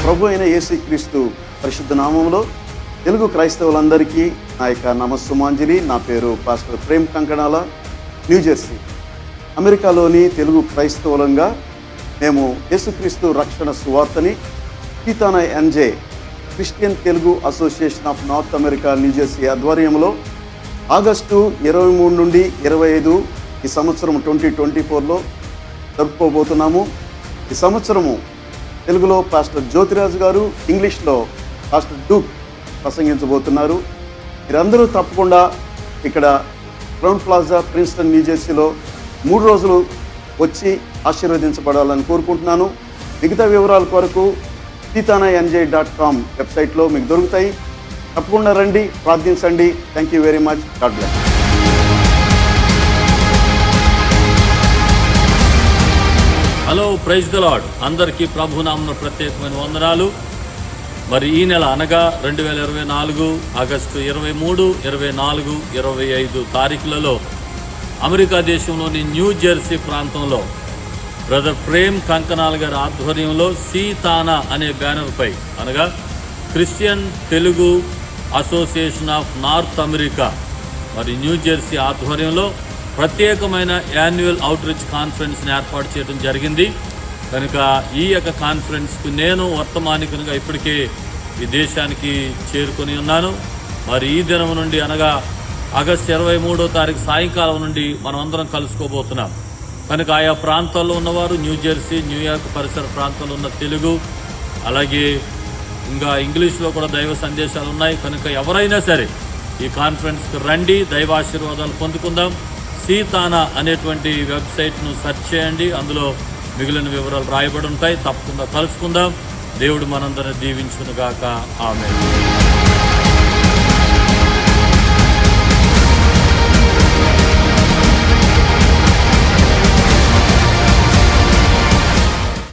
ప్రభు అయిన యేసుక్రీస్తు పరిశుద్ధ నామంలో తెలుగు క్రైస్తవులందరికీ నా యొక్క నమస్సుమాంజలి. నా పేరు పాస్టర్ ప్రేమ్ కంకణాల, న్యూజెర్సీ. అమెరికాలోని తెలుగు క్రైస్తవులంగా మేము యేసుక్రీస్తు రక్షణ సువార్తని సీతానా NJ Christian Telugu association of North America New Jersey ఆధ్వర్యంలో ఆగస్టు 23 నుండి 25 ఈ సంవత్సరం 2024లో జరుపుకోబోతున్నాము. ఈ సంవత్సరము తెలుగులో పాస్టర్ జ్యోతిరాజు గారు, ఇంగ్లీష్లో పాస్టర్ డూక్ ప్రసంగించబోతున్నారు. మీరందరూ తప్పకుండా ఇక్కడ క్రౌన్ ప్లాజా, ప్రిన్స్టన్, న్యూజెర్సీలో 3 రోజులు వచ్చి ఆశీర్వదించబడాలని కోరుకుంటున్నాను. మిగతా వివరాల కొరకు sitanaNJ.com వెబ్సైట్లో మీకు దొరుకుతాయి. తప్పకుండా రండి, ప్రార్థించండి. Thank you very much. God bless. Hello, praise the Lord. అందరికీ ప్రభునామమున ప్రత్యేకమైన వందనాలు. మరి ఈ నెల అనగా 2024 ఆగస్టు 23, 24, 25 తారీఖులలో అమెరికా దేశంలోని న్యూ జెర్సీ ప్రాంతంలో బ్రదర్ ప్రేమ్ కంకనాల్ గారి ఆధ్వర్యంలో సీతానా అనే బ్యానర్పై, అనగా Christian Telugu association of North America మరి న్యూ జెర్సీ ఆధ్వర్యంలో ప్రత్యేకమైన యాన్యువల్ అవుట్రీచ్ కాన్ఫరెన్స్ని ఏర్పాటు చేయడం జరిగింది. కనుక ఈ యొక్క కాన్ఫరెన్స్కు నేను వర్తమానికునిగా ఇప్పటికే ఈ దేశానికి చేరుకొని ఉన్నాను. మరి ఈ దినం నుండి అనగా ఆగస్టు 23వ తారీఖు సాయంకాలం నుండి మనం అందరం కలుసుకోబోతున్నాం. కనుక ఆయా ప్రాంతాల్లో ఉన్నవారు, న్యూ జెర్సీ, న్యూయార్క్ పరిసర ప్రాంతాల్లో ఉన్న తెలుగు, అలాగే ఇంకా ఇంగ్లీష్లో కూడా దైవ సందేశాలు ఉన్నాయి. కనుక ఎవరైనా సరే ఈ కాన్ఫరెన్స్కి రండి, దైవాశీర్వాదాలు పొందుకుందాం. సీతానా అనేటువంటి వెబ్సైట్ను సెర్చ్ చేయండి, అందులో మిగిలిన వివరాలు రాయబడి ఉంటాయి. తప్పకుండా కలుసుకుందాం. దేవుడు మనందరిని దీవించునుగాక. ఆమేన్.